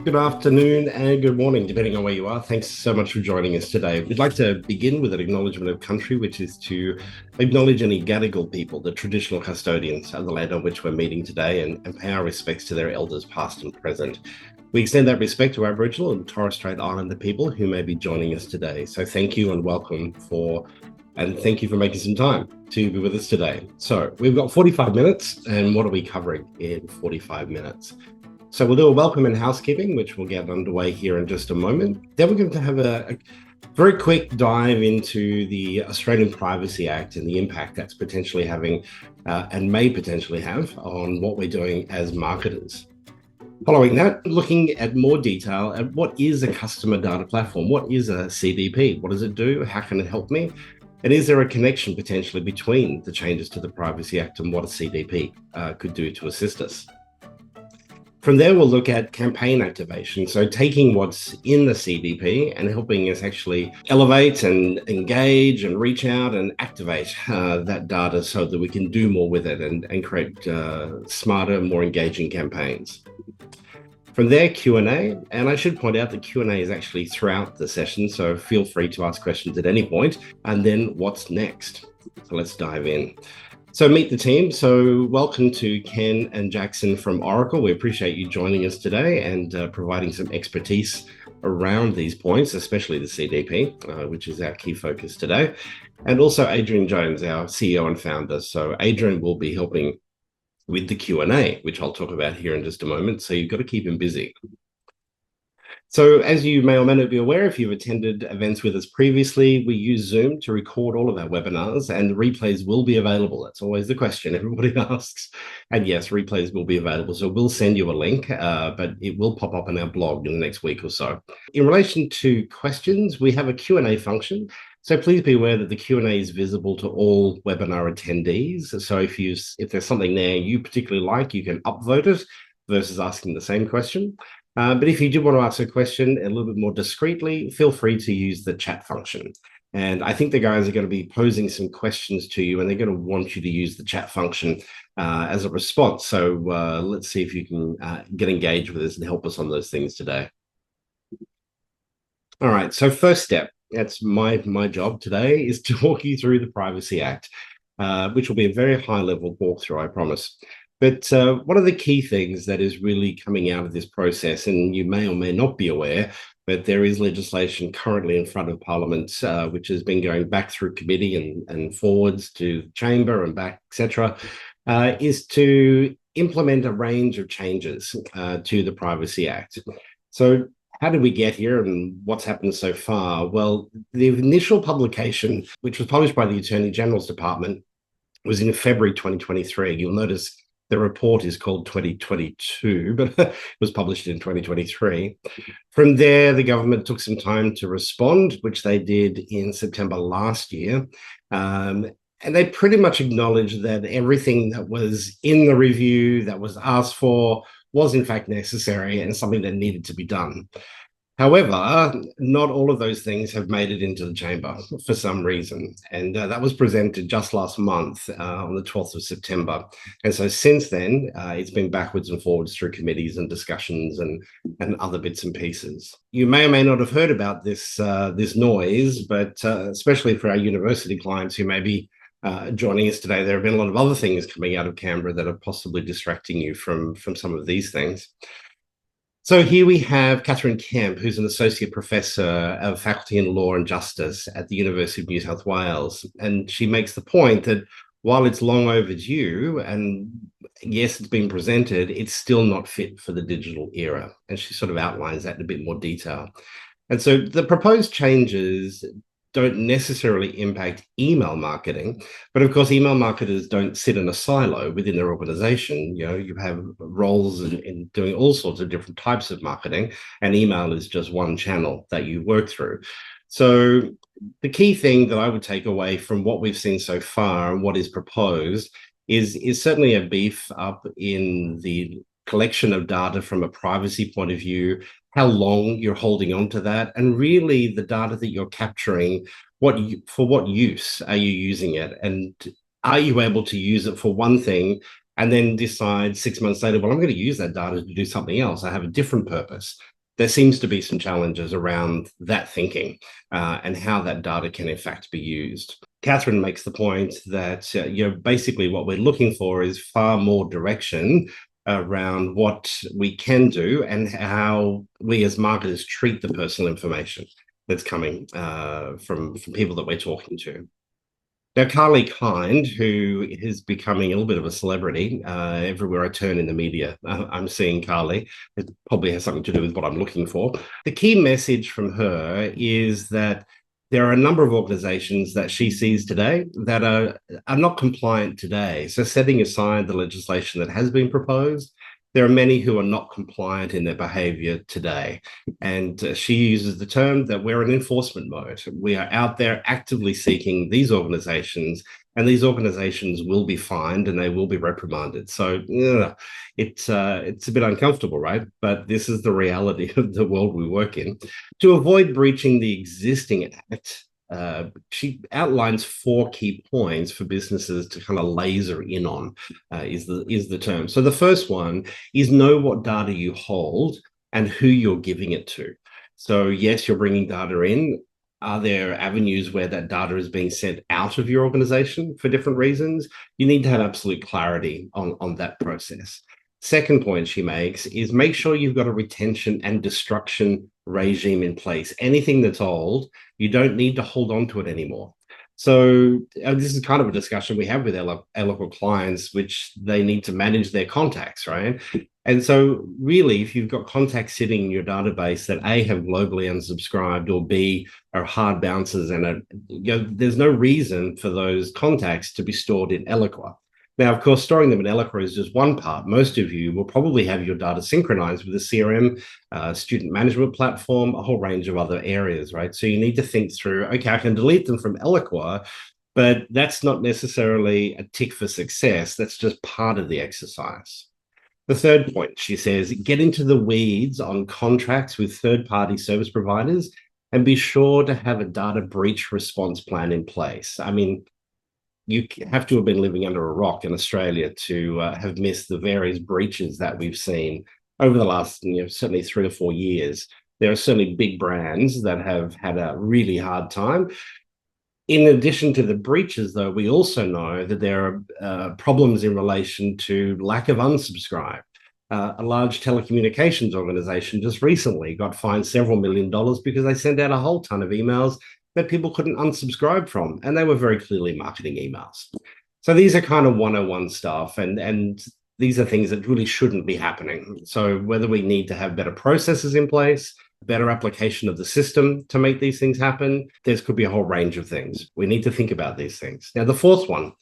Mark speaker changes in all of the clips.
Speaker 1: Good afternoon and good morning, depending on where you are. Thanks so much for joining us today. We'd like to begin with an acknowledgement of country, which is to acknowledge any Gadigal people, the traditional custodians of the land on which we're meeting today, and pay our respects to their elders, past and present. We extend that respect to Aboriginal and Torres Strait Islander people who may be joining us today. So thank you and welcome and thank you for making some time to be with us today. So we've got 45 minutes, and what are we covering in 45 minutes? So we'll do a welcome and housekeeping, which we'll get underway here in just a moment. Then we're going to have a very quick dive into the Australian Privacy Act and the impact that's potentially having and may potentially have on what we're doing as marketers. Following that, looking at more detail at what is a customer data platform? What is a CDP? What does it do? How can it help me? And is there a connection potentially between the changes to the Privacy Act and what a CDP could do to assist us? From there, we'll look at campaign activation. So taking what's in the CDP and helping us actually elevate and engage and reach out and activate that data so that we can do more with it and create smarter, more engaging campaigns. From there, Q&A, and I should point out that Q&A is actually throughout the session, so feel free to ask questions at any point. And then what's next? So let's dive in. So meet the team. So welcome to Ken and Jackson from Oracle. We appreciate you joining us today and providing some expertise around these points, especially the CDP, which is our key focus today. And also Adrian Jones, our CEO and founder. So Adrian will be helping with the Q&A, which I'll talk about here in just a moment. So you've got to keep him busy. So as you may or may not be aware, if you've attended events with us previously, we use Zoom to record all of our webinars, and the replays will be available. That's always the question everybody asks. And yes, replays will be available. So we'll send you a link, but it will pop up on our blog in the next week or so. In relation to questions, we have a Q&A function. So please be aware that the Q&A is visible to all webinar attendees. So if there's something there you particularly like, you can upvote it versus asking the same question. But if you do want to ask a question a little bit more discreetly, feel free to use the chat function. And I think the guys are going to be posing some questions to you, and they're going to want you to use the chat function as a response. So let's see if you can get engaged with us and help us on those things today. All right, so first step, that's my job today, is to walk you through the Privacy Act, which will be a very high-level walkthrough, I promise. But one of the key things that is really coming out of this process, and you may or may not be aware, but there is legislation currently in front of Parliament, which has been going back through committee and forwards to the chamber and back, etc., is to implement a range of changes to the Privacy Act. So how did we get here and what's happened so far? Well, the initial publication, which was published by the Attorney General's Department, was in February 2023. You'll notice the report is called 2022, but it was published in 2023. From there, the government took some time to respond, which they did in September last year. And they pretty much acknowledged that everything that was in the review that was asked for was in fact necessary and something that needed to be done. However, not all of those things have made it into the chamber for some reason. And that was presented just last month on the 12th of September. And so since then, it's been backwards and forwards through committees and discussions and other bits and pieces. You may or may not have heard about this noise, but especially for our university clients who may be joining us today, there have been a lot of other things coming out of Canberra that are possibly distracting you from some of these things. So here we have Catherine Kemp, who's an associate professor of faculty in law and justice at the University of New South Wales. And she makes the point that while it's long overdue, and yes, it's been presented, it's still not fit for the digital era. And she sort of outlines that in a bit more detail. And so the proposed changes don't necessarily impact email marketing, but of course, email marketers don't sit in a silo within their organization. You have roles in doing all sorts of different types of marketing, and email is just one channel that you work through. So the key thing that I would take away from what we've seen so far and what is proposed is certainly a beef up in the collection of data from a privacy point of view, how long you're holding on to that, and really the data that you're capturing, for what use are you using it? And are you able to use it for one thing and then decide 6 months later, well, I'm going to use that data to do something else. I have a different purpose. there seems to be some challenges around that thinking and how that data can in fact be used. Catherine makes the point that basically what we're looking for is far more direction around what we can do and how we as marketers treat the personal information that's coming from people that we're talking to. Now, Carly Kind, who is becoming a little bit of a celebrity everywhere I turn in the media, I'm seeing Carly. It probably has something to do with what I'm looking for. The key message from her is that there are a number of organizations that she sees today that are not compliant today. So, setting aside the legislation that has been proposed, there are many who are not compliant in their behavior today. And she uses the term that we're in enforcement mode. We are out there actively seeking these organizations, and these organizations will be fined and they will be reprimanded. So it's a bit uncomfortable, right? But this is the reality of the world we work in. To avoid breaching the existing act, she outlines 4 key points for businesses to kind of laser in on, is the term. So the first one is know what data you hold and who you're giving it to. So yes, you're bringing data in. Are there avenues where that data is being sent out of your organization for different reasons? You need to have absolute clarity on that process. Second point she makes is make sure you've got a retention and destruction regime in place. Anything that's old, you don't need to hold on to it anymore. So this is kind of a discussion we have with Eloqua clients, which they need to manage their contacts, right? And so really, if you've got contacts sitting in your database that A, have globally unsubscribed, or B, are hard bounces, and there's no reason for those contacts to be stored in Eloqua. Now, of course, storing them in Eloqua is just one part. Most of you will probably have your data synchronized with a CRM, student management platform, a whole range of other areas, right? So you need to think through, okay, I can delete them from Eloqua, but that's not necessarily a tick for success. That's just part of the exercise. The third point, she says, get into the weeds on contracts with third-party service providers and be sure to have a data breach response plan in place. I mean, you have to have been living under a rock in Australia to have missed the various breaches that we've seen over the last, certainly 3 or 4 years. There are certainly big brands that have had a really hard time. In addition to the breaches, though, we also know that there are problems in relation to lack of unsubscribe. A large telecommunications organization just recently got fined several $1 million because they sent out a whole ton of emails that people couldn't unsubscribe from, and they were very clearly marketing emails. So these are kind of 101 stuff, and these are things that really shouldn't be happening. So whether we need to have better processes in place, better application of the system to make these things happen, there could be a whole range of things. We need to think about these things. Now, the fourth one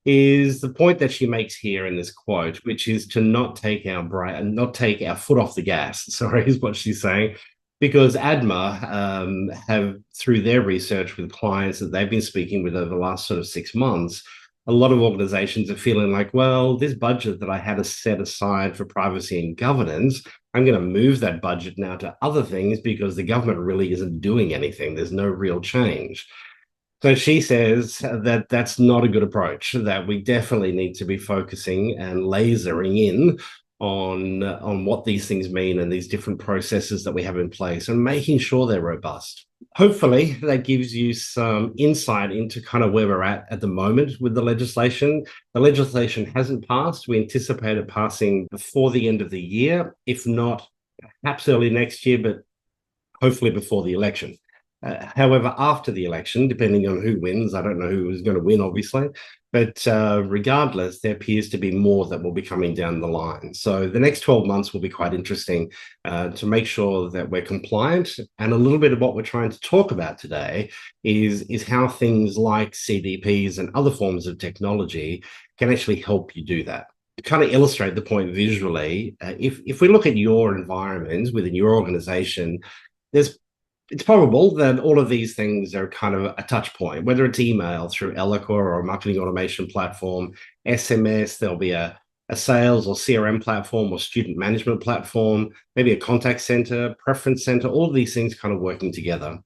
Speaker 1: is the point that she makes here in this quote, which is to not take our foot off the gas. Sorry, is what she's saying. Because ADMA have, through their research with clients that they've been speaking with over the last sort of 6 months, a lot of organizations are feeling like, well, this budget that I had set aside for privacy and governance, I'm going to move that budget now to other things because the government really isn't doing anything. There's no real change. So she says that that's not a good approach, that we definitely need to be focusing and lasering in on what these things mean and these different processes that we have in place and making sure they're robust. Hopefully, that gives you some insight into kind of where we're at the moment with the legislation. The legislation hasn't passed. We anticipate it passing before the end of the year, if not perhaps early next year, but hopefully before the election. However, after the election, depending on who wins, I don't know who is going to win, obviously, but regardless, there appears to be more that will be coming down the line. So the next 12 months will be quite interesting to make sure that we're compliant. And a little bit of what we're trying to talk about today is how things like CDPs and other forms of technology can actually help you do that. To kind of illustrate the point visually, if we look at your environment within your organization, it's probable that all of these things are kind of a touch point, whether it's email through Eloqua or a marketing automation platform, SMS, there'll be a sales or CRM platform or student management platform, maybe a contact center, preference center, all of these things kind of working together.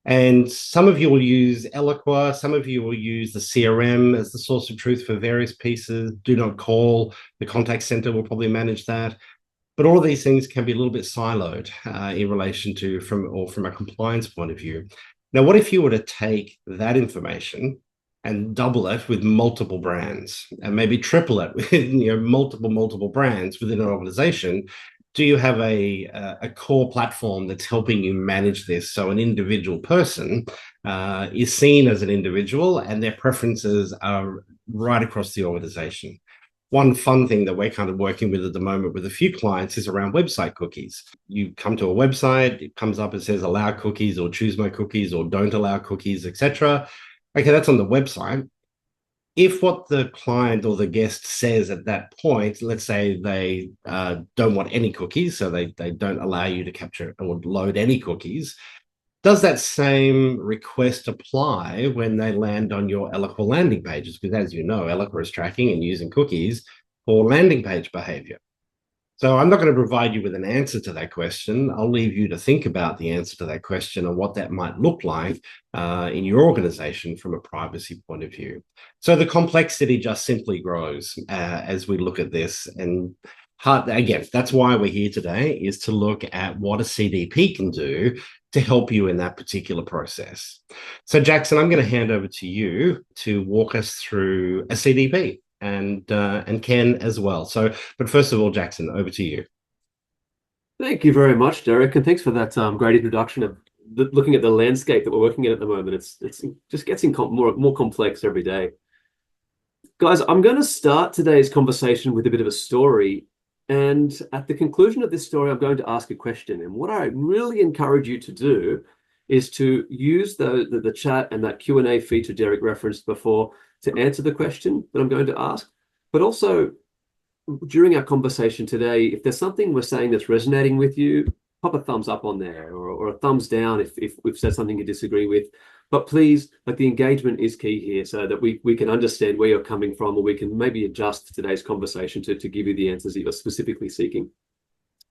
Speaker 1: And some of you will use Eloqua, some of you will use the CRM as the source of truth for various pieces. Do not call, the contact center will probably manage that. But all of these things can be a little bit siloed in relation to from a compliance point of view. Now, what if you were to take that information and double it with multiple brands and maybe triple it with multiple brands within an organization? Do you have a core platform that's helping you manage this so an individual person is seen as an individual and their preferences are right across the organization? One fun thing that we're kind of working with at the moment with a few clients is around website cookies. You come to a website, it comes up and says allow cookies or choose my cookies or don't allow cookies, etc. Okay, that's on the website. If what the client or the guest says at that point, let's say they don't want any cookies, so they don't allow you to capture or load any cookies, does that same request apply when they land on your Eloqua landing pages? Because as you know, Eloqua is tracking and using cookies for landing page behavior. So I'm not going to provide you with an answer to that question. I'll leave you to think about the answer to that question and what that might look like in your organization from a privacy point of view. So the complexity just simply grows as we look at this. And again, that's why we're here today, is to look at what a CDP can do to help you in that particular process. So Jackson, I'm going to hand over to you to walk us through a CDP. And Ken as well. So, but first of all, Jackson, over to you.
Speaker 2: Thank you very much, Derek, and thanks for that great introduction of looking at the landscape that we're working in at the moment. It's just getting more complex every day. Guys, I'm going to start today's conversation with a bit of a story, and at the conclusion of this story, I'm going to ask a question. And what I really encourage you to do is to use the chat and that Q&A feature Derek referenced before to answer the question that I'm going to ask. But also, during our conversation today, if there's something we're saying that's resonating with you, pop a thumbs up on there, or a thumbs down if we've said something you disagree with. But please, like, the engagement is key here so that we can understand where you're coming from, or we can maybe adjust today's conversation to give you the answers that you're specifically seeking.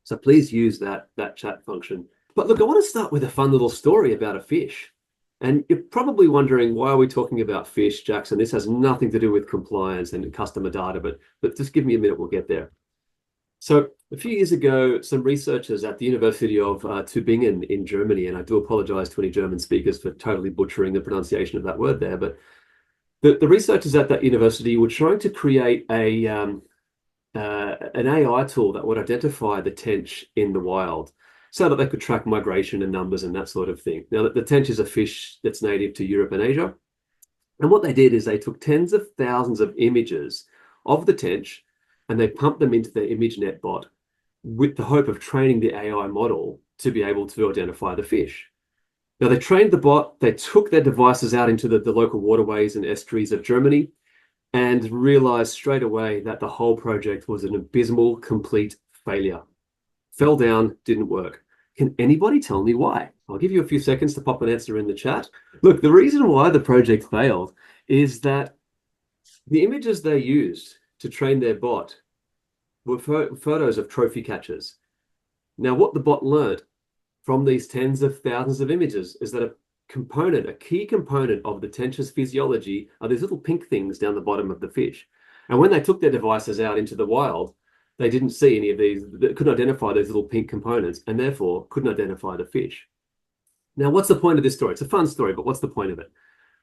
Speaker 2: So please use that chat function. But look, I want to start with a fun little story about a fish. And you're probably wondering, why are we talking about fish, Jackson? This has nothing to do with compliance and customer data, but just give me a minute, we'll get there. So a few years ago, some researchers at the University of Tübingen in Germany, and I do apologize to any German speakers for totally butchering the pronunciation of that word there, but the researchers at that university were trying to create an AI tool that would identify the tench in the wild, so that they could track migration and numbers and that sort of thing. Now, the tench is a fish that's native to Europe and Asia. And what they did is they took tens of thousands of images of the tench and they pumped them into the ImageNet bot with the hope of training the AI model to be able to identify the fish. Now, they trained the bot, they took their devices out into the local waterways and estuaries of Germany and realized straight away that the whole project was an abysmal, complete failure. Fell down, didn't work. Can anybody tell me why? I'll give you a few seconds to pop an answer in the chat. Look, the reason why the project failed is that the images they used to train their bot were photos of trophy catchers. Now, what the bot learned from these tens of thousands of images is that a key component of the tench's physiology are these little pink things down the bottom of the fish. And when they took their devices out into the wild, they didn't see any of these, they couldn't identify those little pink components, and therefore couldn't identify the fish. Now, what's the point of this story? It's a fun story, but what's the point of it?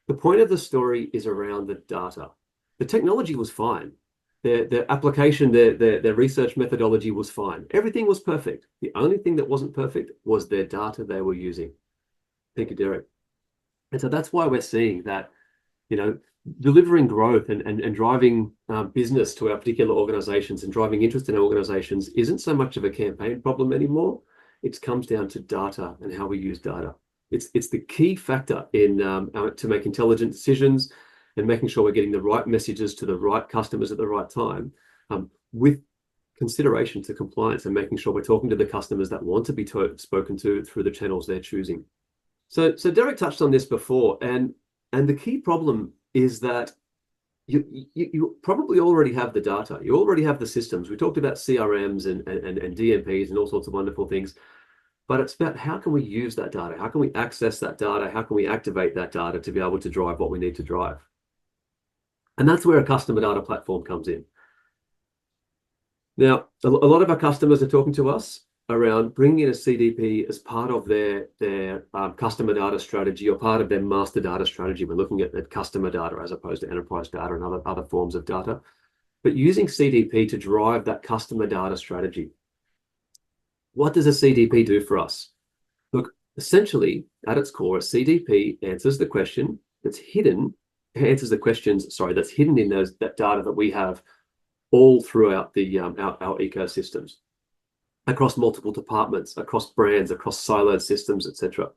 Speaker 2: The point of the story is around the data. The technology was fine. Their application, their research methodology was fine. Everything was perfect. The only thing that wasn't perfect was their data they were using. Thank you, Derek. And so that's why we're seeing that, delivering growth and driving business to our particular organizations and driving interest in our organizations isn't so much of a campaign problem anymore. It comes down to data and how we use data. It's the key factor in to make intelligent decisions and making sure we're getting the right messages to the right customers at the right time, with consideration to compliance and making sure we're talking to the customers that want to be spoken to through the channels they're choosing. So Derek touched on this before, and the key problem is that you probably already have the data. You already have the systems. We talked about CRMs and DMPs and all sorts of wonderful things, but it's about how can we use that data? How can we access that data? How can we activate that data to be able to drive what we need to drive? And that's where a customer data platform comes in. Now, a lot of our customers are talking to us around bringing in a CDP as part of their customer data strategy or part of their master data strategy. We're looking at customer data as opposed to enterprise data and other forms of data, but using CDP to drive that customer data strategy. What does a CDP do for us? Look, essentially, at its core, a CDP answers the question that's hidden, answers the questions, sorry, that's hidden in that data that we have all throughout our ecosystems, across multiple departments, across brands, across siloed systems, etc.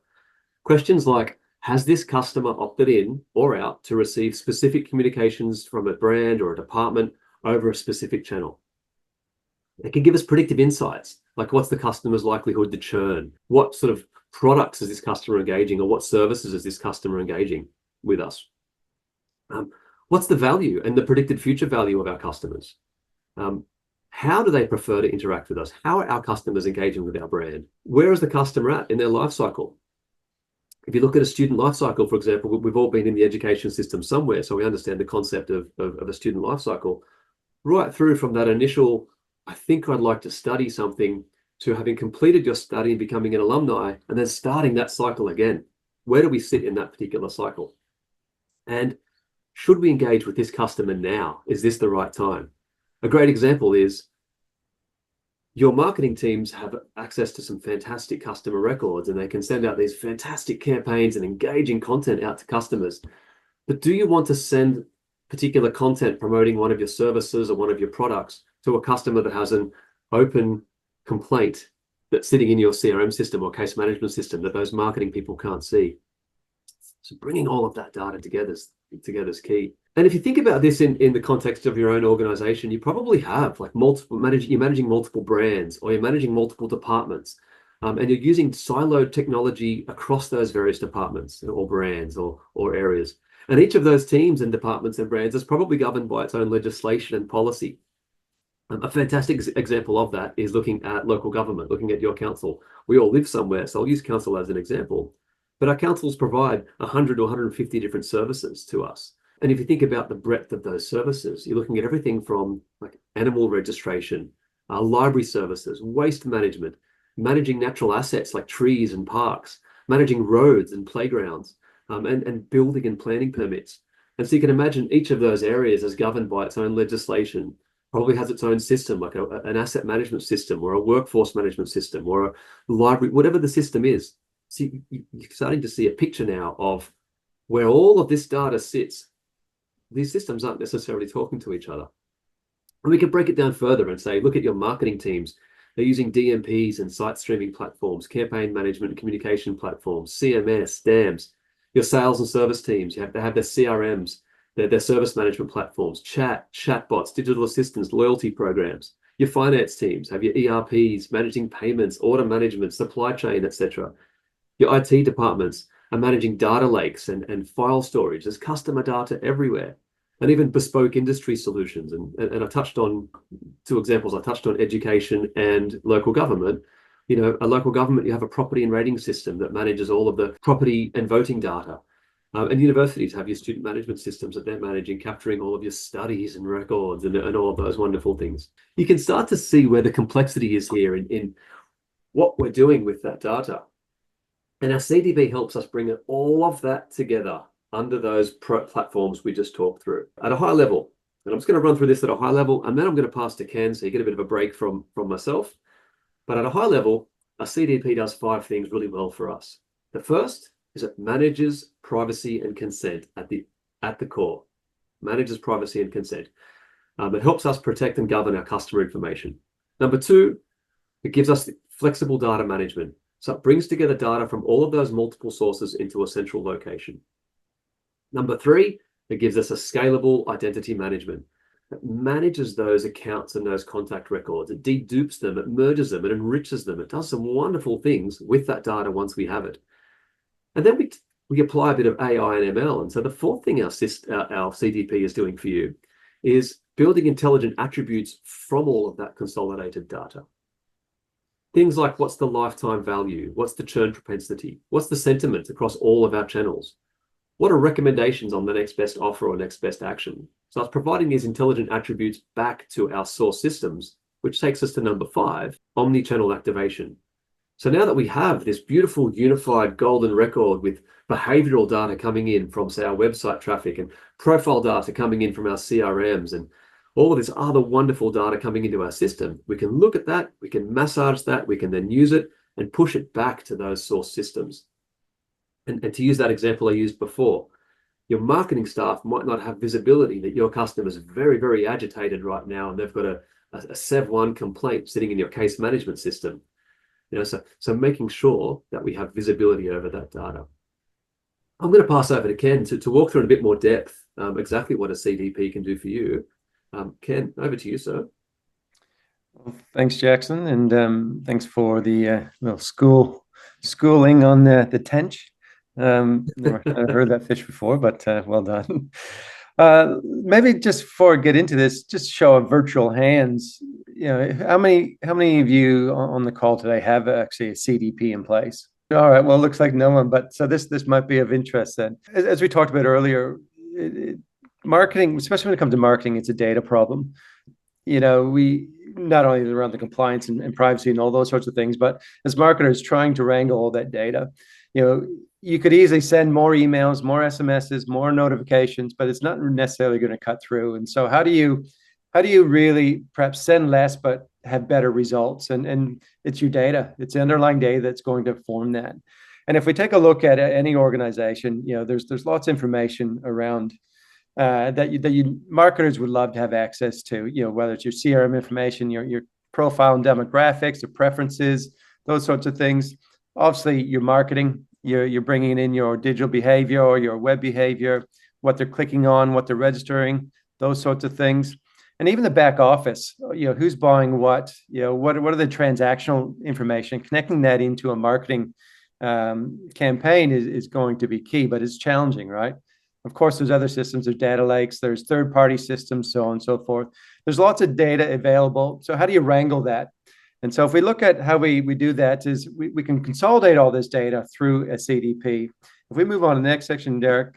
Speaker 2: Questions like, has this customer opted in or out to receive specific communications from a brand or a department over a specific channel? It can give us predictive insights, like what's the customer's likelihood to churn? What sort of products is this customer engaging, or what services is this customer engaging with us? What's the value and the predicted future value of our customers? How do they prefer to interact with us? How are our customers engaging with our brand? Where is the customer at in their life cycle? If you look at a student life cycle, for example, we've all been in the education system somewhere, so we understand the concept of a student life cycle, right through from that initial, I think I'd like to study something, to having completed your study and becoming an alumni, and then starting that cycle again. Where do we sit in that particular cycle? And should we engage with this customer now? Is this the right time? A great example is your marketing teams have access to some fantastic customer records, and they can send out these fantastic campaigns and engaging content out to customers. But do you want to send particular content promoting one of your services or one of your products to a customer that has an open complaint that's sitting in your CRM system or case management system that those marketing people can't see? So bringing all of that data together is key. And if you think about this in the context of your own organization, you probably have like you're managing multiple brands, or you're managing multiple departments, and you're using siloed technology across those various departments or brands or areas. And each of those teams and departments and brands is probably governed by its own legislation and policy. A fantastic example of that is looking at local government, looking at your council. We all live somewhere, so I'll use council as an example. But our councils provide 100 to 150 different services to us. And if you think about the breadth of those services, you're looking at everything from like animal registration, library services, waste management, managing natural assets like trees and parks, managing roads and playgrounds, and building and planning permits. And so you can imagine each of those areas is governed by its own legislation, probably has its own system, like an asset management system or a workforce management system or a library, whatever the system is. So you're starting to see a picture now of where all of this data sits. These systems aren't necessarily talking to each other. And we can break it down further and say, look at your marketing teams. They're using DMPs and site streaming platforms, campaign management and communication platforms, CMS, STAMs. Your sales and service teams, you have to have their CRMs, their service management platforms, chatbots, digital assistants, loyalty programs. Your finance teams have your ERPs, managing payments, order management, supply chain, etc. Your IT departments are managing data lakes and file storage. There's customer data everywhere, and even bespoke industry solutions. And I touched on two examples. I touched on education and local government. You know, a local government, you have a property and rating system that manages all of the property and voting data. And universities have your student management systems that they're managing, capturing all of your studies and records and all of those wonderful things. You can start to see where the complexity is here in what we're doing with that data. And our CDP helps us bring all of that together under those platforms we just talked through at a high level. And I'm just going to run through this at a high level, and then I'm going to pass to Ken so you get a bit of a break from myself. But at a high level, a CDP does 5 things really well for us. The first is it manages privacy and consent at the core. Manages privacy and consent. It helps us protect and govern our customer information. Number 2, it gives us flexible data management. So it brings together data from all of those multiple sources into a central location. Number 3, it gives us a scalable identity management. It manages those accounts and those contact records. It dedupes them, it merges them, it enriches them. It does some wonderful things with that data once we have it. And then we apply a bit of AI and ML. And so the 4th thing our CDP is doing for you is building intelligent attributes from all of that consolidated data. Things like, what's the lifetime value? What's the churn propensity? What's the sentiment across all of our channels? What are recommendations on the next best offer or next best action? So it's providing these intelligent attributes back to our source systems which takes us to number 5, omni-channel activation. So now that we have this beautiful unified golden record with behavioral data coming in from, say, our website traffic and profile data coming in from our CRMs and all of this other wonderful data coming into our system, we can look at that, we can massage that, we can then use it and push it back to those source systems. And to use that example I used before, your marketing staff might not have visibility that your customer's very, very agitated right now and they've got a SEV1 complaint sitting in your case management system. So making sure that we have visibility over that data. I'm going to pass over to Ken to walk through in a bit more depth exactly what a CDP can do for you. Ken, over to you, sir.
Speaker 3: Well, thanks, Jackson, and thanks for the schooling on the tench. Never heard that fish before, but well done. Maybe just before I get into this, just show of virtual hands. How many of you on the call today have actually a CDP in place? All right, well, it looks like no one, but so this might be of interest then. As we talked about earlier, marketing, especially when it comes to marketing, it's a data problem. We not only around the compliance and privacy and all those sorts of things, but as marketers trying to wrangle all that data, you could easily send more emails, more SMSs, more notifications, but it's not necessarily going to cut through. And so how do you really perhaps send less but have better results? And it's your data, it's the underlying data that's going to form that. And if we take a look at any organization, there's lots of information around that you marketers would love to have access to, whether it's your CRM information, your profile and demographics, the preferences, those sorts of things. Obviously, your marketing, you're bringing in your digital behavior or your web behavior, what they're clicking on, what they're registering, those sorts of things. And even the back office, who's buying what, what are the transactional information, connecting that into a marketing campaign is going to be key, but it's challenging, right? Of course, there's other systems, there's data lakes, there's third-party systems, so on and so forth. There's lots of data available. So how do you wrangle that? And so if we look at how we do that is we can consolidate all this data through a CDP. If we move on to the next section, Derek,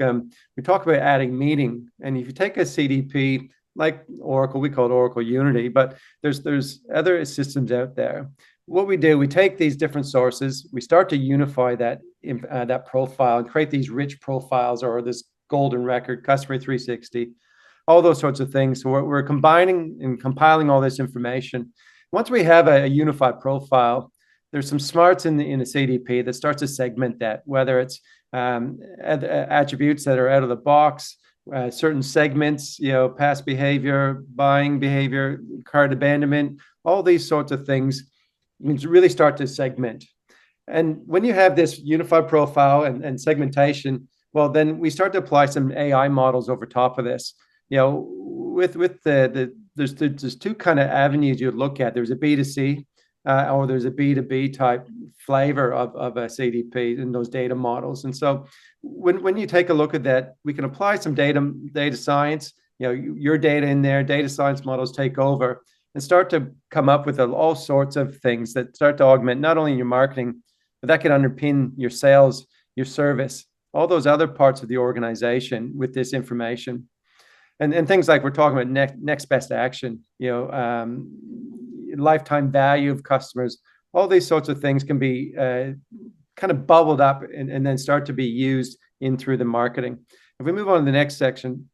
Speaker 3: we talk about adding meaning. And if you take a CDP like Oracle, we call it Oracle Unity, but there's other systems out there. What we do, we take these different sources, we start to unify that profile and create these rich profiles or this golden record, customer 360, all those sorts of things. So we're combining and compiling all this information. Once we have a unified profile, there's some smarts in the CDP that starts to segment that, whether it's attributes that are out of the box, certain segments, past behavior, buying behavior, cart abandonment, all these sorts of things. You can really start to segment. And when you have this unified profile and segmentation, well, then we start to apply some AI models over top of this. With there's two kind of avenues you'd look at. There's a B2C or there's a B2B type flavor of a CDP in those data models. And so when you take a look at that, we can apply some data science, your data in there, data science models take over and start to come up with all sorts of things that start to augment not only your marketing, but that can underpin your sales, your service, all those other parts of the organization with this information. And things like we're talking about next best action, lifetime value of customers, all these sorts of things can be kind of bubbled up and then start to be used in through the marketing. If we move on to the next section.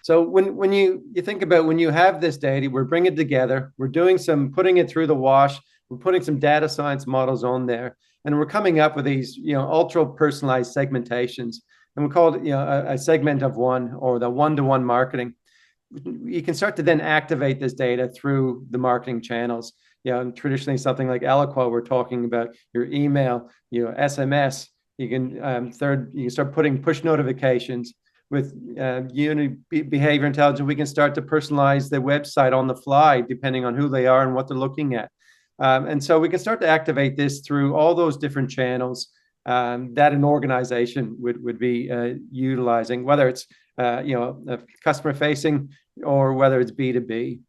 Speaker 3: So when you think about when you have this data, we're bringing it together, we're putting it through the wash, we're putting some data science models on there, and we're coming up with these, ultra personalized segmentations. And we call it, a segment of one or the one-to-one marketing. You can start to then activate this data through the marketing channels. Traditionally something like Eloqua, we're talking about your email, SMS. You can start putting push notifications. With Unity Behavior Intelligence, we can start to personalize the website on the fly, depending on who they are and what they're looking at. And so we can start to activate this through all those different channels that an organization would be utilizing, whether it's customer facing or whether it's B2B.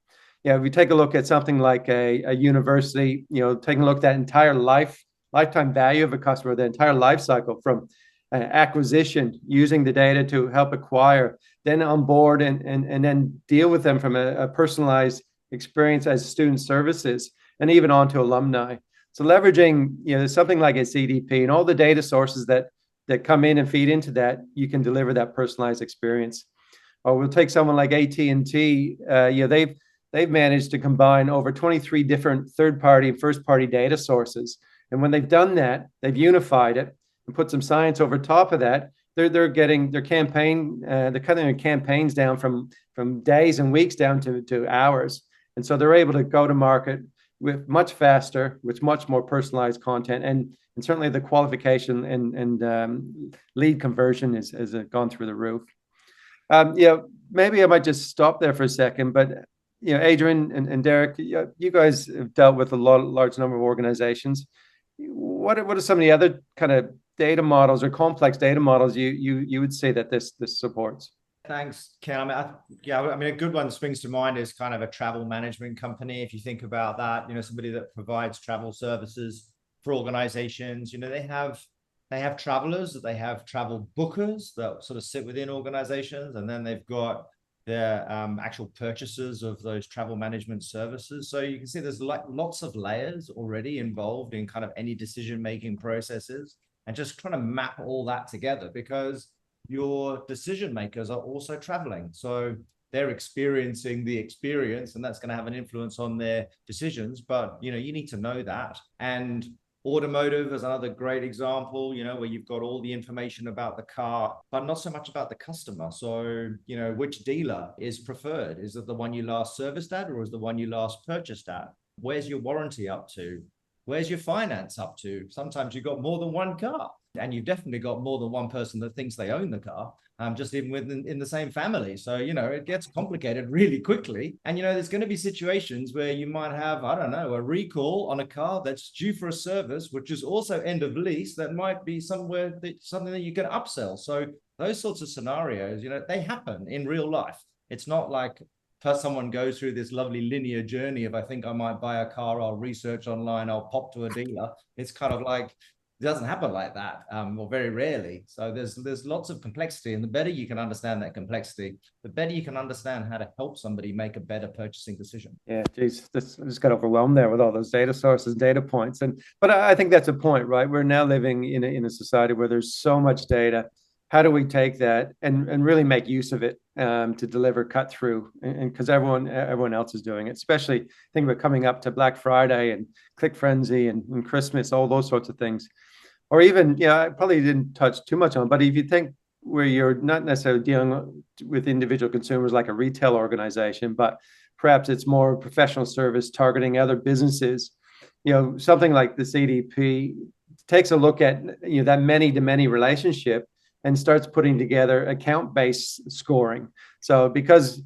Speaker 3: If we take a look at something like a university, taking a look at that entire lifetime value of a customer, the entire life cycle from acquisition, using the data to help acquire, then onboard and then deal with them from a personalized experience as student services and even onto alumni. So leveraging, something like a CDP and all the data sources that come in and feed into that, you can deliver that personalized experience. Or we'll take someone like AT&T. They've managed to combine over 23 different third-party and first-party data sources. And when they've done that, they've unified it and put some science over top of that. They're getting their campaign, they're cutting their campaigns down from days and weeks down to hours. And so they're able to go to market with much faster, with much more personalized content, and certainly the qualification and lead conversion has gone through the roof. Maybe I might just stop there for a second, but Adrian and Derek, you guys have dealt with a large number of organizations. What are some of the other kind of data models or complex data models you would say that this supports?
Speaker 4: Thanks, Ken. I mean, a good one that springs to mind is kind of a travel management company. If you think about that, somebody that provides travel services for organizations, they have travelers, they have travel bookers that sort of sit within organizations, and then they've got their actual purchasers of those travel management services. So you can see there's lots of layers already involved in kind of any decision-making processes, and just trying to map all that together, because your decision makers are also traveling. So they're experiencing the experience, and that's going to have an influence on their decisions. But, you need to know that. And automotive is another great example, where you've got all the information about the car, but not so much about the customer. So, which dealer is preferred? Is it the one you last serviced at, or is the one you last purchased at? Where's your warranty up to? Where's your finance up to? Sometimes you've got more than one car, and you've definitely got more than one person that thinks they own the car, just even within the same family. So, it gets complicated really quickly. And, there's going to be situations where you might have, I don't know, a recall on a car that's due for a service, which is also end of lease, that might be something that you can upsell. So those sorts of scenarios, they happen in real life. It's not like someone goes through this lovely linear journey of, I think I might buy a car, I'll research online, I'll pop to a dealer. It's kind of like, it doesn't happen like that, or very rarely. So there's lots of complexity, and the better you can understand that complexity, the better you can understand how to help somebody make a better purchasing decision.
Speaker 3: Yeah, geez, I just got overwhelmed there with all those data sources, data points, but I think that's a point, right? We're now living in a society where there's so much data. How do we take that and really make use of it to deliver cut through? And because everyone else is doing it, especially think about coming up to Black Friday and Click Frenzy and Christmas, all those sorts of things. Or even, I probably didn't touch too much on, but if you think where you're not necessarily dealing with individual consumers like a retail organization, but perhaps it's more professional service targeting other businesses, something like the CDP takes a look at, that many-to-many relationship and starts putting together account-based scoring. So because,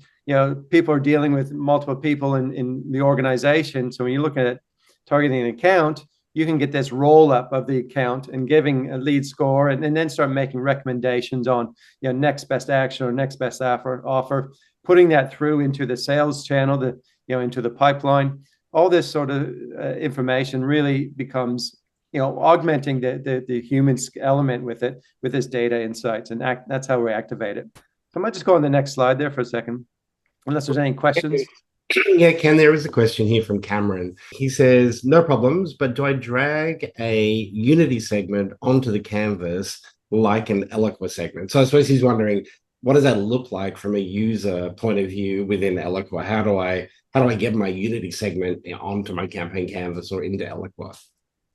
Speaker 3: people are dealing with multiple people in the organization, so when you look at targeting an account, you can get this roll up of the account and giving a lead score, and then start making recommendations on next best action or next best offer, putting that through into the sales channel, into the pipeline. All this sort of information really becomes augmenting the human element with it, with this data insights, and that's how we activate it. So I might just go on the next slide there for a second, unless there's any questions.
Speaker 1: Yeah, Ken, there is a question here from Cameron. He says, no problems, but do I drag a Unity segment onto the canvas like an Eloqua segment? So I suppose he's wondering, what does that look like from a user point of view within Eloqua? How do I get my Unity segment onto my campaign canvas or into Eloqua?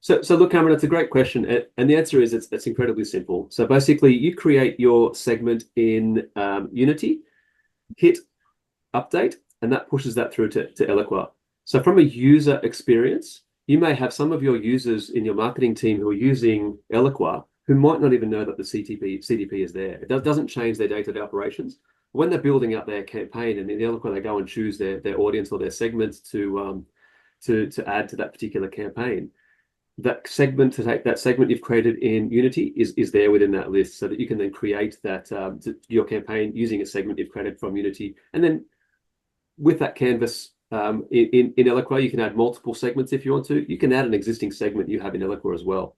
Speaker 2: So look, Cameron, it's a great question, and the answer is it's incredibly simple. So basically, you create your segment in Unity, hit update, and that pushes that through to Eloqua. So from a user experience, you may have some of your users in your marketing team who are using Eloqua who might not even know that the CDP is there. It doesn't change their day-to-day operations. When they're building out their campaign and in Eloqua, they go and choose their audience or their segments to add to that particular campaign. That segment you've created in Unity is there within that list, so that you can then create that your campaign using a segment you've created from Unity, and then with that canvas in Eloqua, you can add multiple segments if you want to. You can add an existing segment you have in Eloqua as well.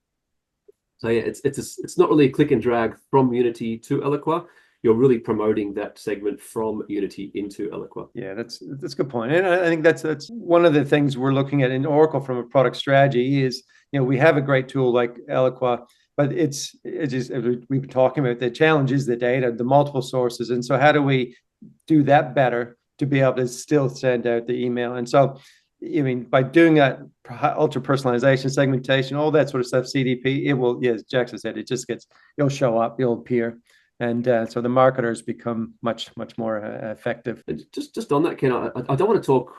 Speaker 2: So yeah, it's not really a click and drag from Unity to Eloqua. you're really promoting that segment from Unity into Eloqua.
Speaker 3: Yeah, that's a good point. And I think that's one of the things we're looking at in Oracle from a product strategy is, we have a great tool like Eloqua, but it's just, we've been talking about, the challenge is the data, the multiple sources. And so how do we do that better to be able to still send out the email? And so, by doing that ultra personalization, segmentation, all that sort of stuff, CDP, it will, as Jackson said, it'll show up, it'll appear. And so the marketers become much more effective.
Speaker 2: Just on that, Ken, I don't want to talk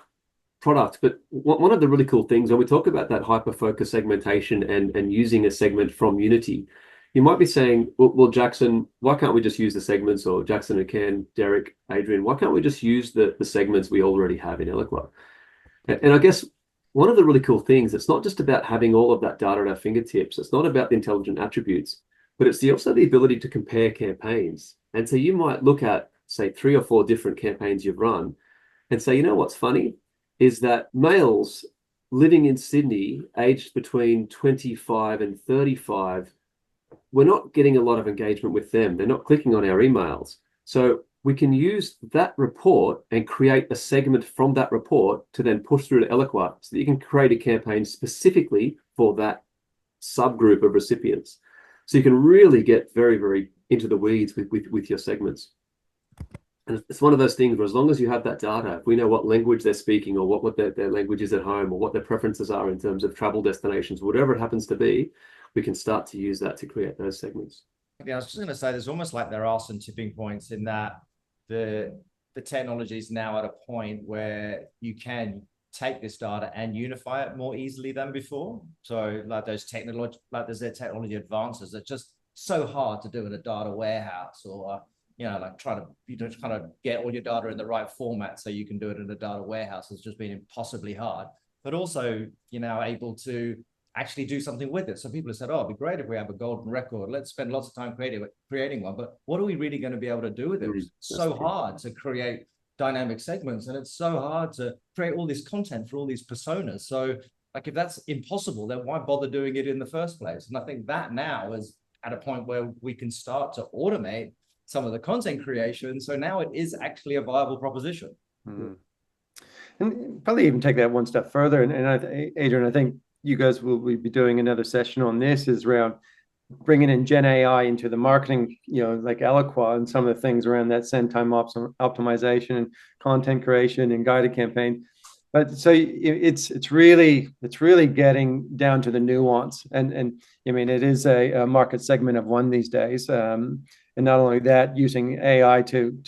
Speaker 2: product, but one of the really cool things when we talk about that hyper-focus segmentation and using a segment from Unity, you might be saying, well, Jackson, why can't we just use the segments? Or Jackson and Ken, Derek, Adrian, why can't we just use the segments we already have in Eloqua? And I guess one of the really cool things, it's not just about having all of that data at our fingertips. It's not about the intelligent attributes, but it's also the ability to compare campaigns. And so you might look at, say, 3 or 4 different campaigns you've run and say, what's funny is that males living in Sydney, aged between 25 and 35, we're not getting a lot of engagement with them. They're not clicking on our emails. So we can use that report and create a segment from that report to then push through to Eloqua so that you can create a campaign specifically for that subgroup of recipients. So you can really get very, very into the weeds with your segments. And it's one of those things where as long as you have that data, if we know what language they're speaking or what their language is at home or what their preferences are in terms of travel destinations, whatever it happens to be, we can start to use that to create those segments.
Speaker 4: Yeah, I was just going to say, there's almost like there are some tipping points in that the technology is now at a point where you can take this data and unify it more easily than before. So like there's technology advances that just so hard to do in a data warehouse, or like trying to kind of get all your data in the right format so you can do it in a data warehouse has just been impossibly hard. But also you're now able to actually do something with it. So people have said, it'd be great if we have a golden record. Let's spend lots of time creating one. But what are we really going to be able to do with it? It's so hard to create dynamic segments, and it's so hard to create all this content for all these personas. So like, if that's impossible, then why bother doing it in the first place? And I think that now is at a point where we can start to automate some of the content creation. So now it is actually a viable proposition.
Speaker 3: Mm. And probably even take that one step further. And Adrian, I think you guys will be doing another session on this, is around bringing in Gen AI into the marketing, like Eloqua, and some of the things around that send time optimization and content creation and guided campaign. But so it's really getting down to the nuance, and it is a market segment of one these days, and not only that, using AI to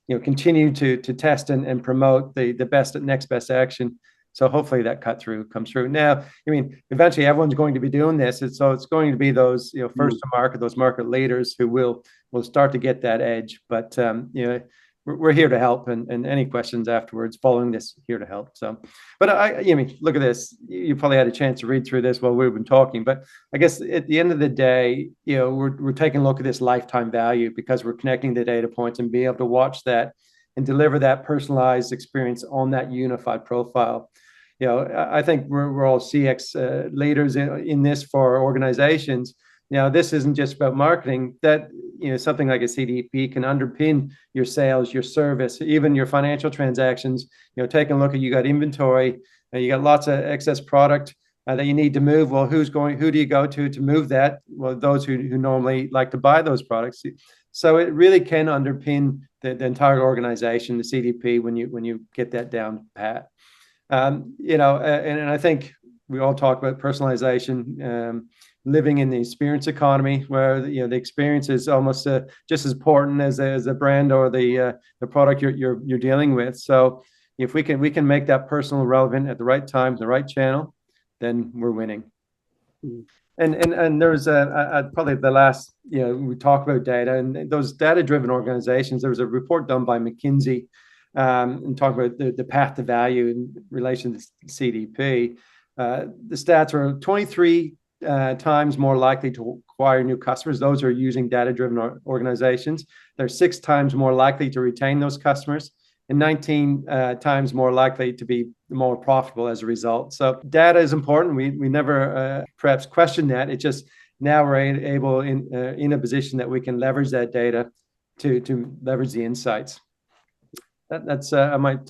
Speaker 3: continue to test and promote the next best action. So hopefully that cut through comes through. Now, eventually everyone's going to be doing this, and so it's going to be those first to market, those market leaders who will start to get that edge. But we're here to help, and any questions afterwards following this, here to help. So, but look at this. You probably had a chance to read through this while we've been talking, but I guess at the end of the day, we're taking a look at this lifetime value, because we're connecting the data points and being able to watch that and deliver that personalized experience on that unified profile. I think we're all CX leaders in this for organizations. Now, this isn't just about marketing. That something like a CDP can underpin your sales, your service, even your financial transactions. Taking a look at, you got inventory, you got lots of excess product that you need to move. Well, who do you go to move that? Well, those who normally like to buy those products. So it really can underpin the entire organization, the CDP, when you get that down pat. And I think we all talk about personalization, living in the experience economy, where the experience is almost just as important as a brand or the product you're dealing with. So if we can make that personal relevant at the right time, the right channel, then we're winning. And there's probably the last, we talk about data and those data-driven organizations. There was a report done by McKinsey and talk about the path to value in relation to CDP. The stats are 23 times more likely to acquire new customers. Those are using data-driven organizations. They're 6 times more likely to retain those customers, and 19 times more likely to be more profitable as a result. So data is important. We never perhaps question that. It's just now we're able in a position that we can leverage that data to leverage the insights. That's I might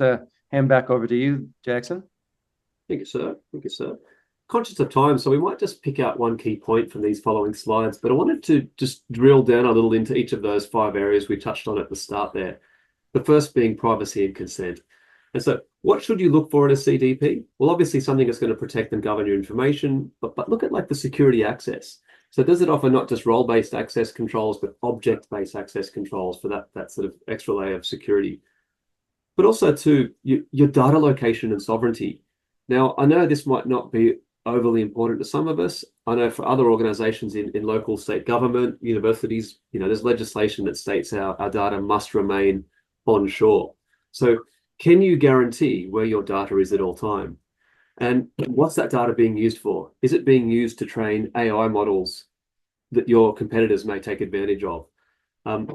Speaker 3: hand back over to you, Jackson.
Speaker 2: Thank you, sir. Thank you, sir. Conscious of time, so we might just pick out one key point from these following slides, but I wanted to just drill down a little into each of those 5 areas we touched on at the start there. The first being privacy and consent. And so what should you look for in a CDP? Well, obviously something that's going to protect and govern your information, but look at like the security access. So does it offer not just role-based access controls, but object-based access controls for that sort of extra layer of security? But also too, your data location and sovereignty. Now, I know this might not be overly important to some of us. I know for other organizations in local state government, universities, there's legislation that states our data must remain onshore. So can you guarantee where your data is at all time? And what's that data being used for? Is it being used to train AI models that your competitors may take advantage of?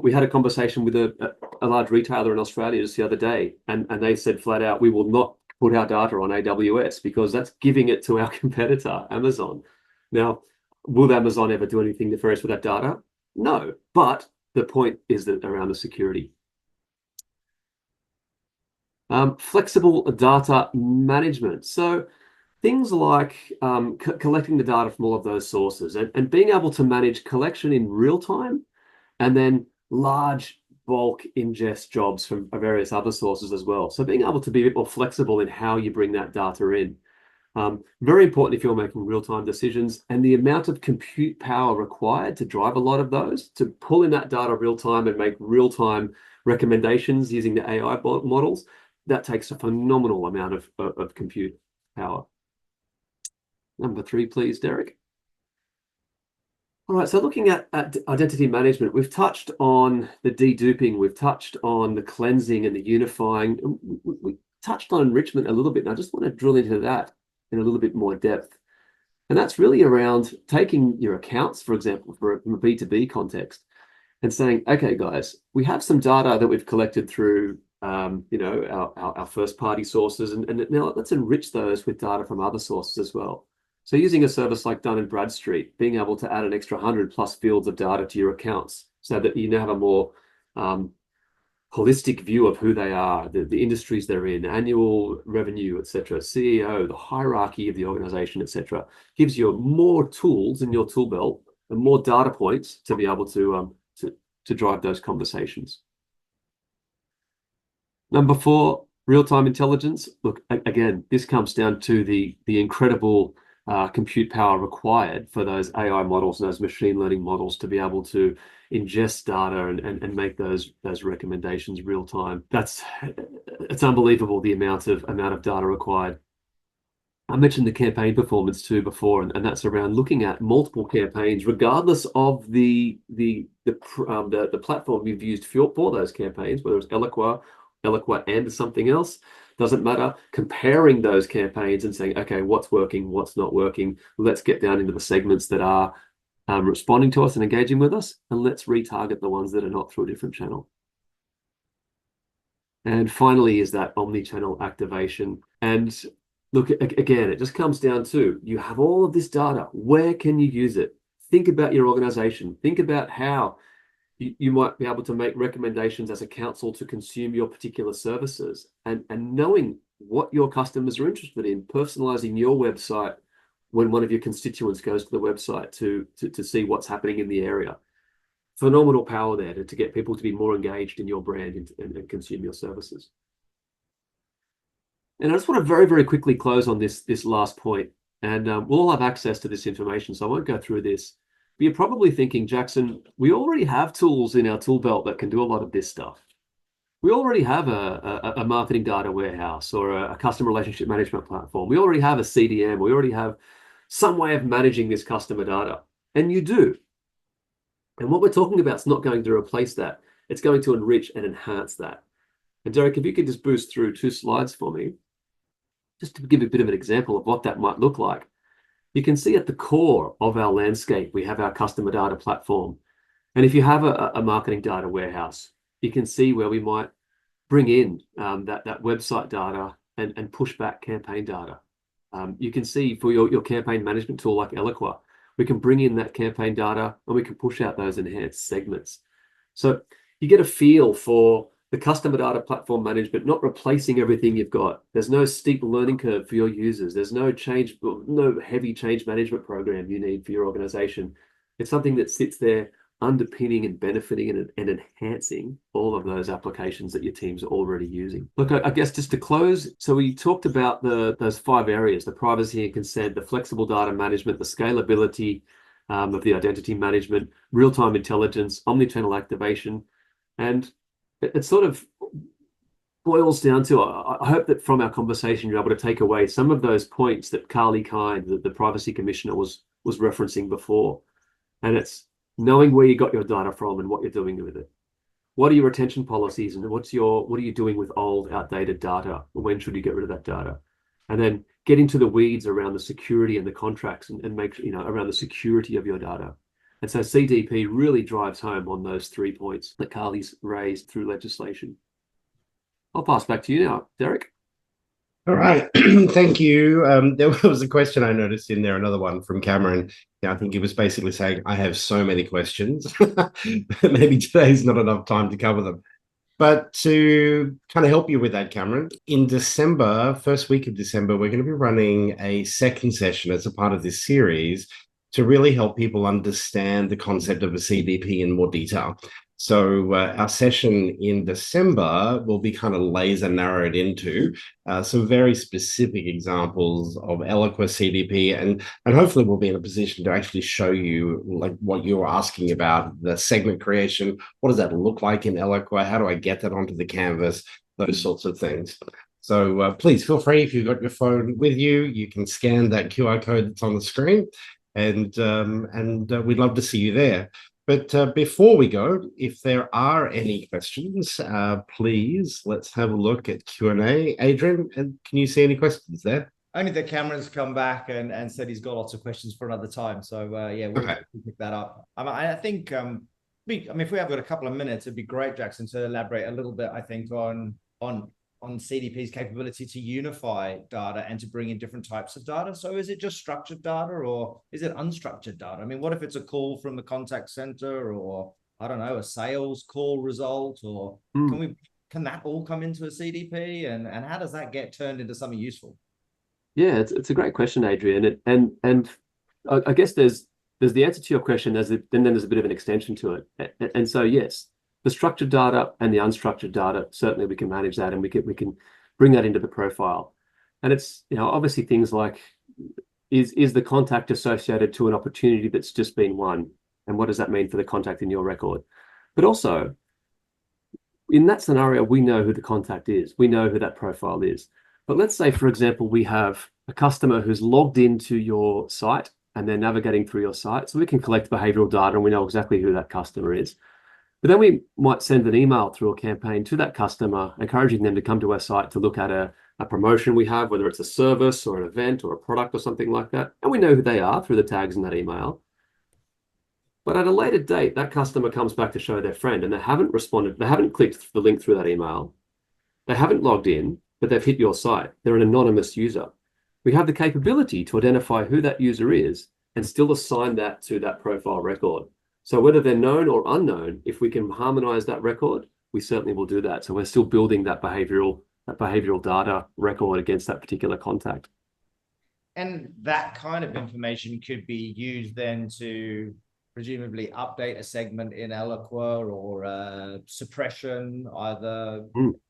Speaker 2: We had a conversation with a large retailer in Australia just the other day, and they said flat out, we will not put our data on AWS because that's giving it to our competitor, Amazon. Now, will Amazon ever do anything nefarious with that data? No, but the point is that around the security. Flexible data management. So things like collecting the data from all of those sources and being able to manage collection in real time, and then large bulk ingest jobs from various other sources as well. So being able to be a bit more flexible in how you bring that data in. Very important if you're making real-time decisions, and the amount of compute power required to drive a lot of those, to pull in that data real-time and make real-time recommendations using the AI models, that takes a phenomenal amount of compute power. Number 3, please, Derek. All right, so looking at identity management, we've touched on the deduping, we've touched on the cleansing and the unifying. We touched on enrichment a little bit, and I just want to drill into that in a little bit more depth. And that's really around taking your accounts, for example, from a B2B context, and saying, okay, guys, we have some data that we've collected through our first-party sources, and now let's enrich those with data from other sources as well. So using a service like Dun & Bradstreet, being able to add an extra 100+ fields of data to your accounts so that you now have a more holistic view of who they are, the industries they're in, annual revenue, etc., CEO, the hierarchy of the organization, etc., gives you more tools in your tool belt and more data points to be able to drive those conversations. Number 4, real-time intelligence. Look, again, this comes down to the incredible compute power required for those AI models, those machine learning models, to be able to ingest data and make those recommendations real time. It's unbelievable the amount of data required. I mentioned the campaign performance too before, and that's around looking at multiple campaigns, regardless of the platform you've used for those campaigns, whether it's Eloqua and something else. Doesn't matter. Comparing those campaigns and saying, okay, what's working, what's not working. Let's get down into the segments that are responding to us and engaging with us, and let's retarget the ones that are not through a different channel. And finally is that omni-channel activation. And look, again, it just comes down to, you have all of this data. Where can you use it? Think about your organization. Think about how you might be able to make recommendations as a council to consume your particular services, and knowing what your customers are interested in, personalizing your website when one of your constituents goes to the website to see what's happening in the area. Phenomenal power there to get people to be more engaged in your brand and consume your services. And I just want to very, very quickly close on this last point. And we'll all have access to this information, so I won't go through this. But you're probably thinking, Jackson, we already have tools in our tool belt that can do a lot of this stuff. We already have a marketing data warehouse or a customer relationship management platform. We already have a CDM. We already have some way of managing this customer data. And you do. And what we're talking about is not going to replace that. It's going to enrich and enhance that. And Derek, if you could just boost through 2 slides for me, just to give a bit of an example of what that might look like. You can see at the core of our landscape, we have our customer data platform. And if you have a marketing data warehouse, you can see where we might bring in that website data and push back campaign data. You can see for your campaign management tool like Eloqua, we can bring in that campaign data and we can push out those enhanced segments. So you get a feel for the customer data platform management, not replacing everything you've got. There's no steep learning curve for your users. There's no heavy change management program you need for your organization. It's something that sits there underpinning and benefiting and enhancing all of those applications that your teams are already using. Look, I guess just to close, so we talked about those 5 areas: the privacy and consent, the flexible data management, the scalability of the identity management, real-time intelligence, omni-channel activation. And it sort of boils down to, I hope that from our conversation, you're able to take away some of those points that Carly Kind, the Privacy Commissioner, was referencing before. And it's knowing where you got your data from and what you're doing with it. What are your retention policies, and what are you doing with old, outdated data? When should you get rid of that data? And then get into the weeds around the security and the contracts, and make around the security of your data. And so CDP really drives home on those 3 points that Carly's raised through legislation. I'll pass back to you now, Derek.
Speaker 1: All right, thank you. There was a question I noticed in there, another one from Cameron. Yeah, I think he was basically saying, I have so many questions. Maybe today's not enough time to cover them. But to kind of help you with that, Cameron, in December, first week of December, we're going to be running a second session as a part of this series to really help people understand the concept of a CDP in more detail. So our session in December will be kind of laser narrowed into some very specific examples of Eloqua CDP, and hopefully we'll be in a position to actually show you like what you were asking about, the segment creation. What does that look like in Eloqua? How do I get that onto the canvas? Those sorts of things. So please feel free, if you've got your phone with you, you can scan that QR code that's on the screen, and we'd love to see you there. But before we go, if there are any questions, please, let's have a look at Q&A. Adrian, can you see any questions there?
Speaker 4: Only that Cameron's come back and said he's got lots of questions for another time. So yeah, we'll pick that up. I think, if we have got a couple of minutes, it'd be great, Jackson, to elaborate a little bit, I think, on CDP's capability to unify data and to bring in different types of data. So is it just structured data, or is it unstructured data? I mean, what if it's a call from the contact center, or I don't know, a sales call result, or can that all come into a CDP, and how does that get turned into something useful?
Speaker 2: Yeah, it's a great question, Adrian. And I guess there's the answer to your question, then there's a bit of an extension to it. And so yes, the structured data and the unstructured data, certainly we can manage that, and we can bring that into the profile. And it's, obviously things like, is the contact associated to an opportunity that's just been won? And what does that mean for the contact in your record? But also, in that scenario, we know who the contact is. We know who that profile is. But let's say, for example, we have a customer who's logged into your site and they're navigating through your site. So we can collect behavioral data and we know exactly who that customer is. But then we might send an email through a campaign to that customer, encouraging them to come to our site to look at a promotion we have, whether it's a service or an event or a product or something like that. And we know who they are through the tags in that email. But at a later date, that customer comes back to show their friend and they haven't responded. They haven't clicked the link through that email. They haven't logged in, but they've hit your site. They're an anonymous user. We have the capability to identify who that user is and still assign that to that profile record. So whether they're known or unknown, if we can harmonize that record, we certainly will do that. So we're still building that behavioral data record against that particular contact.
Speaker 4: And that kind of information could be used then to presumably update a segment in Eloqua, or suppression, either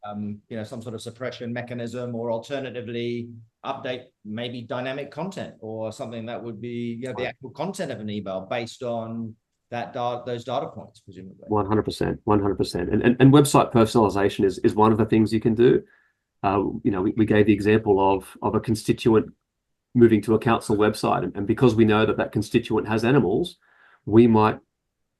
Speaker 4: some sort of suppression mechanism, or alternatively update maybe dynamic content or something that would be the actual content of an email based on those data points, presumably. 100%.
Speaker 2: And website personalization is one of the things you can do. We gave the example of a constituent moving to a council website, and because we know that constituent has animals, we might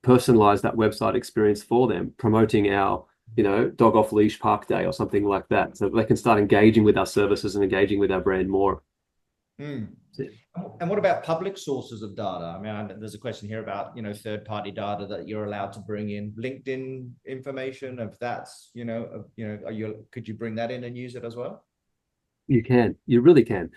Speaker 2: personalize that website experience for them, promoting our dog off leash park day or something like that, so they can start engaging with our services and engaging with our brand more.
Speaker 4: And what about public sources of data? I mean, there's a question here about, third-party data that you're allowed to bring in, LinkedIn information. If that's, could you bring that in and use it as well?
Speaker 2: You can, you really can.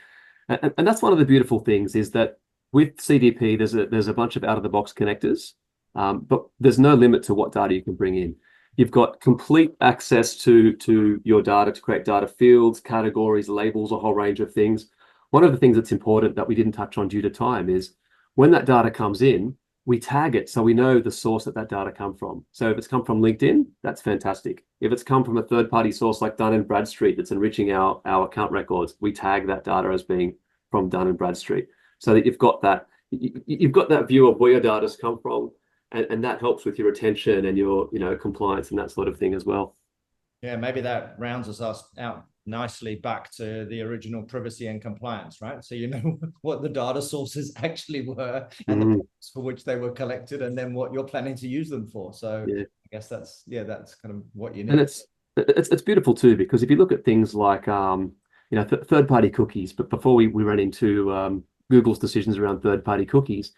Speaker 2: And that's one of the beautiful things, is that with CDP, there's a bunch of out-of-the-box connectors, but there's no limit to what data you can bring in. You've got complete access to your data to create data fields, categories, labels, a whole range of things. One of the things that's important that we didn't touch on due to time is when that data comes in, we tag it so we know the source that data come from. So if it's come from LinkedIn, that's fantastic. If it's come from a third-party source like Dun & Bradstreet that's enriching our account records, we tag that data as being from Dun & Bradstreet, so that you've got that view of where your data's come from, and that helps with your retention and your compliance and that sort of thing as well.
Speaker 4: Yeah, maybe that rounds us out nicely back to the original privacy and compliance, right? So you know what the data sources actually were and the purpose for which they were collected, and then what you're planning to use them for. So yeah. I guess that's kind of what you need.
Speaker 2: And it's beautiful too, because if you look at things like third-party cookies, but before we ran into Google's decisions around third-party cookies,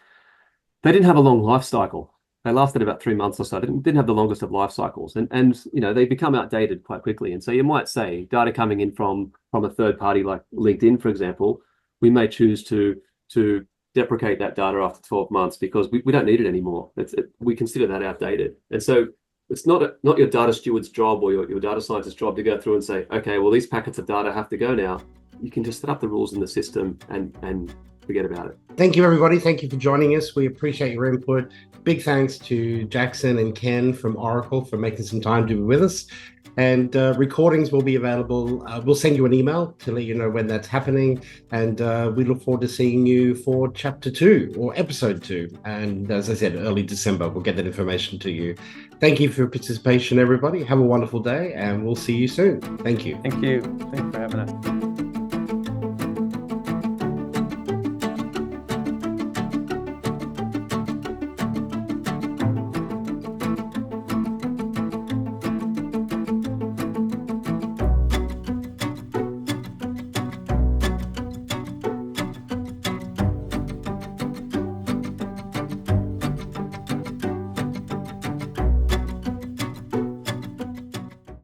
Speaker 2: they didn't have a long life cycle. They lasted about 3 months or so. They didn't have the longest of life cycles, and they become outdated quite quickly. And so you might say data coming in from a third party like LinkedIn, for example, we may choose to deprecate that data after 12 months because we don't need it anymore. We consider that outdated. And so it's not your data steward's job or your data scientist's job to go through and say, okay, well, these packets of data have to go now. You can just set up the rules in the system and forget about it.
Speaker 1: Thank you, everybody. Thank you for joining us. We appreciate your input. Big thanks to Jackson and Ken from Oracle for making some time to be with us. And recordings will be available. We'll send you an email to let you know when that's happening. And we look forward to seeing you for chapter 2 or episode 2. And as I said, early December, we'll get that information to you. Thank you for your participation, everybody. Have a wonderful day, and we'll see you soon. Thank you.
Speaker 3: Thank you. Thanks for having us.